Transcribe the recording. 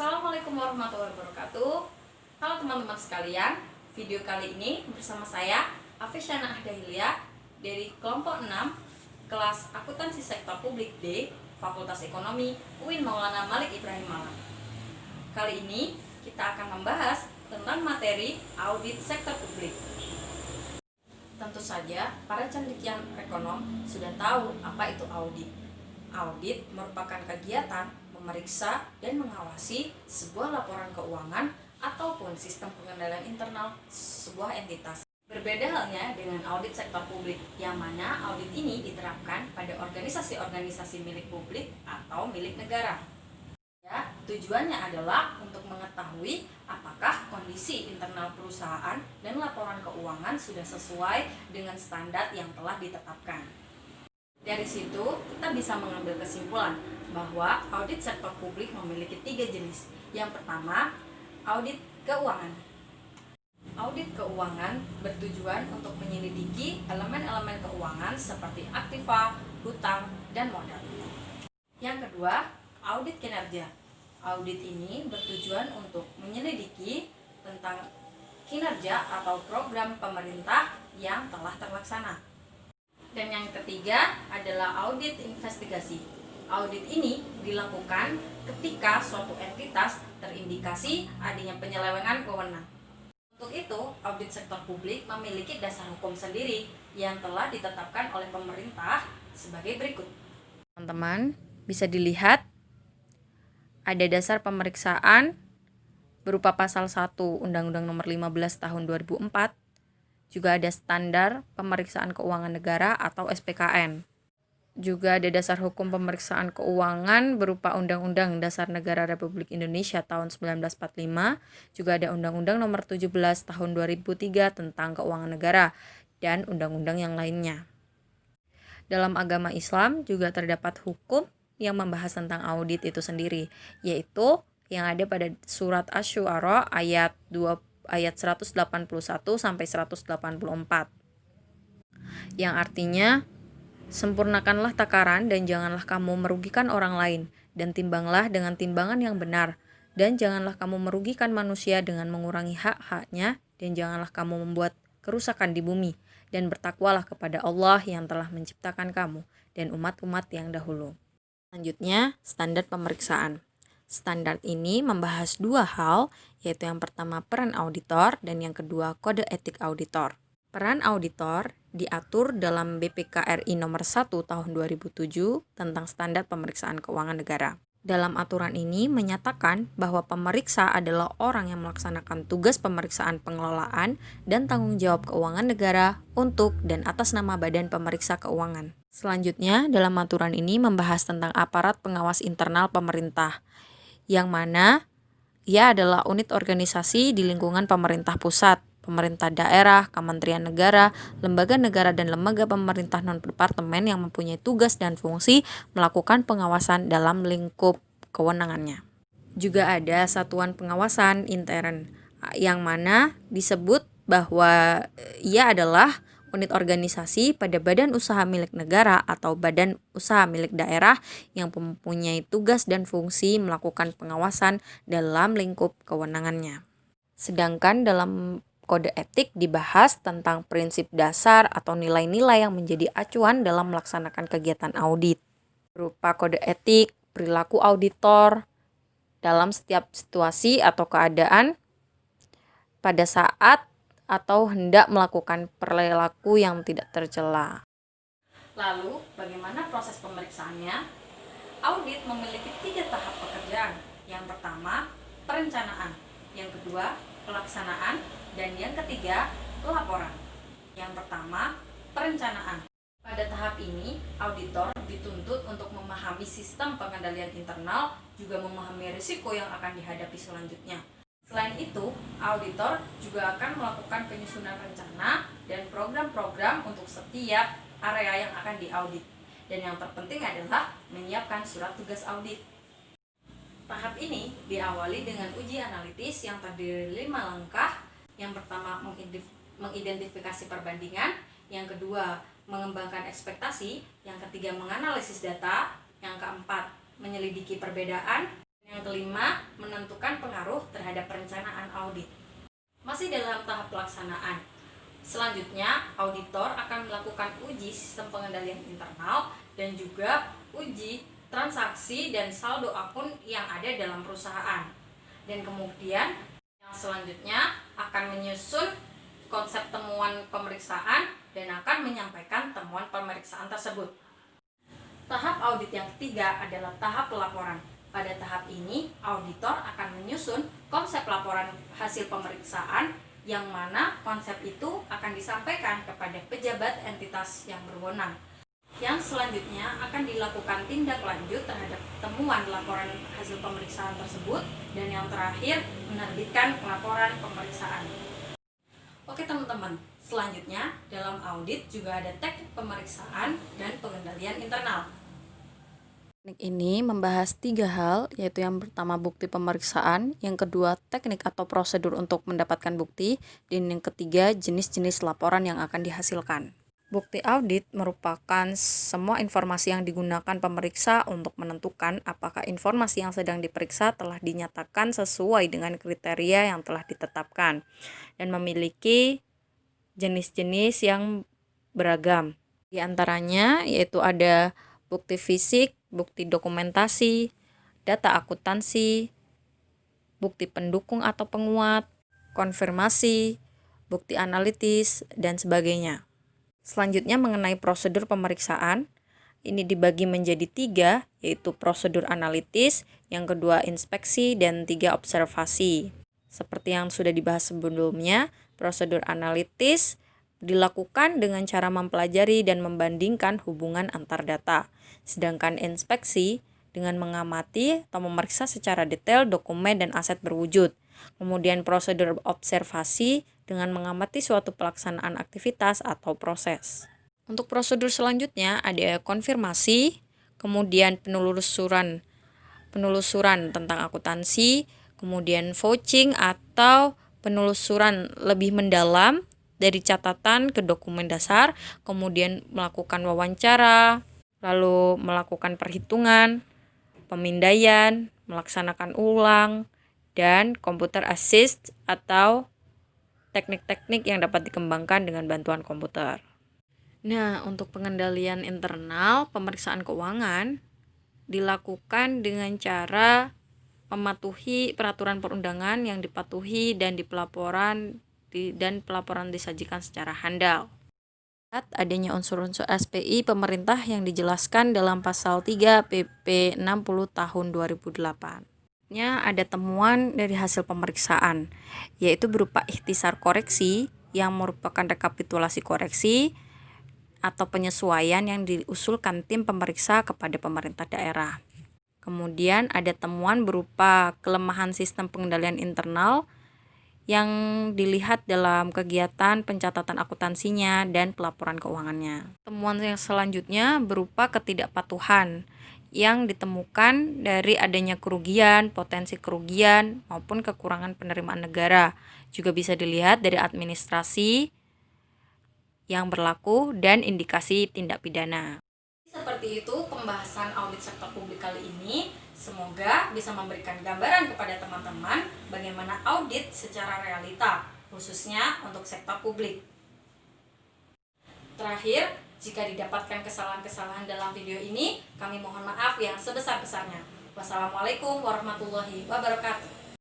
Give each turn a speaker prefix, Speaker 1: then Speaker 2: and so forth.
Speaker 1: Assalamualaikum warahmatullahi wabarakatuh. Halo teman-teman sekalian, video kali ini bersama saya Afesyana Ahdahilia dari kelompok 6 kelas akuntansi sektor publik D Fakultas Ekonomi UIN Maulana Malik Ibrahim Malang. Kali ini kita akan membahas tentang materi audit sektor publik. Tentu saja para cendekiawan ekonom sudah tahu apa itu audit. Audit merupakan kegiatan memeriksa dan mengawasi sebuah laporan keuangan ataupun sistem pengendalian internal sebuah entitas. Berbeda halnya dengan audit sektor publik, yang mana audit ini diterapkan pada organisasi-organisasi milik publik atau milik negara. Ya, tujuannya adalah untuk mengetahui apakah kondisi internal perusahaan dan laporan keuangan sudah sesuai dengan standar yang telah ditetapkan. Dari situ, kita bisa mengambil kesimpulan bahwa audit sektor publik memiliki 3 jenis. Yang pertama, audit keuangan. Audit keuangan bertujuan untuk menyelidiki elemen-elemen keuangan seperti aktiva, hutang, dan modal. Yang kedua, audit kinerja. Audit ini bertujuan untuk menyelidiki tentang kinerja atau program pemerintah yang telah terlaksana. Dan yang ketiga adalah audit investigasi. Audit ini dilakukan ketika suatu entitas terindikasi adanya penyelewengan wewenang. Untuk itu, audit sektor publik memiliki dasar hukum sendiri yang telah ditetapkan oleh pemerintah sebagai berikut.
Speaker 2: Teman-teman, bisa dilihat ada dasar pemeriksaan berupa pasal 1 Undang-Undang Nomor 15 Tahun 2004. Juga ada standar pemeriksaan keuangan negara atau SPKN. Juga ada dasar hukum pemeriksaan keuangan berupa Undang-Undang Dasar Negara Republik Indonesia tahun 1945. Juga ada Undang-Undang Nomor 17 Tahun 2003 tentang keuangan negara dan undang-undang yang lainnya. Dalam agama Islam juga terdapat hukum yang membahas tentang audit itu sendiri, yaitu yang ada pada surat Asy-Syu'ara ayat 181 sampai 184. Yang artinya, sempurnakanlah takaran dan janganlah kamu merugikan orang lain, dan timbanglah dengan timbangan yang benar, dan janganlah kamu merugikan manusia dengan mengurangi hak-haknya, dan janganlah kamu membuat kerusakan di bumi, dan bertakwalah kepada Allah yang telah menciptakan kamu dan umat-umat yang dahulu. Selanjutnya, standar pemeriksaan. Standar ini membahas 2 hal, yaitu yang pertama peran auditor dan yang kedua kode etik auditor. Peran auditor diatur dalam BPK RI nomor 1 tahun 2007 tentang standar pemeriksaan keuangan negara. Dalam aturan ini menyatakan bahwa pemeriksa adalah orang yang melaksanakan tugas pemeriksaan pengelolaan dan tanggung jawab keuangan negara untuk dan atas nama Badan Pemeriksa Keuangan. Selanjutnya, dalam aturan ini membahas tentang aparat pengawas internal pemerintah, yang mana ia adalah unit organisasi di lingkungan pemerintah pusat, pemerintah daerah, kementerian negara, lembaga negara, dan lembaga pemerintah non-departemen yang mempunyai tugas dan fungsi melakukan pengawasan dalam lingkup kewenangannya. Juga ada satuan pengawasan intern, yang mana disebut bahwa ia adalah unit organisasi pada badan usaha milik negara atau badan usaha milik daerah yang mempunyai tugas dan fungsi melakukan pengawasan dalam lingkup kewenangannya. Sedangkan dalam kode etik dibahas tentang prinsip dasar atau nilai-nilai yang menjadi acuan dalam melaksanakan kegiatan audit. Berupa kode etik, perilaku auditor dalam setiap situasi atau keadaan pada saat atau hendak melakukan perilaku yang tidak tercela.
Speaker 1: Lalu, bagaimana proses pemeriksaannya? Audit memiliki 3 tahap pekerjaan. Yang pertama, perencanaan. Yang kedua, pelaksanaan. Dan yang ketiga, laporan. Yang pertama, perencanaan. Pada tahap ini, auditor dituntut untuk memahami sistem pengendalian internal, juga memahami risiko yang akan dihadapi selanjutnya. Selain itu, auditor juga akan melakukan penyusunan rencana dan program-program untuk setiap area yang akan diaudit. Dan yang terpenting adalah menyiapkan surat tugas audit. Tahap ini diawali dengan uji analitis yang terdiri 5 langkah. Yang pertama, mengidentifikasi perbandingan. Yang kedua, mengembangkan ekspektasi. Yang ketiga, menganalisis data. Yang keempat, menyelidiki perbedaan. Yang Yang kelima, menentukan pengaruh terhadap perencanaan audit. Masih dalam tahap pelaksanaan. Selanjutnya, auditor akan melakukan uji sistem pengendalian internal dan juga uji transaksi dan saldo akun yang ada dalam perusahaan. Dan kemudian yang selanjutnya akan menyusun konsep temuan pemeriksaan dan akan menyampaikan temuan pemeriksaan tersebut. Tahap audit yang ketiga adalah tahap pelaporan. Pada tahap ini, auditor akan menyusun konsep laporan hasil pemeriksaan yang mana konsep itu akan disampaikan kepada pejabat entitas yang berwenang. Yang selanjutnya akan dilakukan tindak lanjut terhadap temuan laporan hasil pemeriksaan tersebut, dan yang terakhir menerbitkan laporan pemeriksaan. Oke teman-teman, selanjutnya dalam audit juga ada teknik pemeriksaan dan pengendalian internal.
Speaker 2: Teknik ini membahas 3 hal, yaitu yang pertama bukti pemeriksaan, yang kedua teknik atau prosedur untuk mendapatkan bukti, dan yang ketiga jenis-jenis laporan yang akan dihasilkan. Bukti audit merupakan semua informasi yang digunakan pemeriksa untuk menentukan apakah informasi yang sedang diperiksa telah dinyatakan sesuai dengan kriteria yang telah ditetapkan dan memiliki jenis-jenis yang beragam. Di antaranya yaitu ada bukti fisik, bukti dokumentasi, data akuntansi, bukti pendukung atau penguat, konfirmasi, bukti analitis, dan sebagainya. Selanjutnya mengenai prosedur pemeriksaan, ini dibagi menjadi 3, yaitu prosedur analitis, yang kedua inspeksi, dan 3 observasi. Seperti yang sudah dibahas sebelumnya, prosedur analitis dilakukan dengan cara mempelajari dan membandingkan hubungan antar data. Sedangkan inspeksi dengan mengamati atau memeriksa secara detail dokumen dan aset berwujud. Kemudian prosedur observasi dengan mengamati suatu pelaksanaan aktivitas atau proses. Untuk prosedur selanjutnya ada konfirmasi, kemudian penelusuran tentang akuntansi, kemudian vouching atau penelusuran lebih mendalam dari catatan ke dokumen dasar, kemudian melakukan wawancara, lalu melakukan perhitungan, pemindaian, melaksanakan ulang, dan computer assist atau teknik-teknik yang dapat dikembangkan dengan bantuan komputer. Nah, untuk pengendalian internal pemeriksaan keuangan dilakukan dengan cara mematuhi peraturan perundangan yang dipatuhi dan pelaporan disajikan secara handal. Adanya unsur-unsur SPI pemerintah yang dijelaskan dalam pasal 3 PP 60 tahun 2008. Ada temuan dari hasil pemeriksaan, yaitu berupa ikhtisar koreksi yang merupakan rekapitulasi koreksi atau penyesuaian yang diusulkan tim pemeriksa kepada pemerintah daerah. Kemudian ada temuan berupa kelemahan sistem pengendalian internal yang dilihat dalam kegiatan pencatatan akuntansinya dan pelaporan keuangannya. Temuan yang selanjutnya berupa ketidakpatuhan yang ditemukan dari adanya kerugian, potensi kerugian, maupun kekurangan penerimaan negara. Juga bisa dilihat dari administrasi yang berlaku dan indikasi tindak pidana.
Speaker 1: Seperti itu pembahasan audit sektor publik kali ini. Semoga bisa memberikan gambaran kepada teman-teman bagaimana audit secara realita, khususnya untuk sektor publik. Terakhir, jika didapatkan kesalahan-kesalahan dalam video ini, kami mohon maaf yang sebesar-besarnya. Wassalamualaikum warahmatullahi wabarakatuh.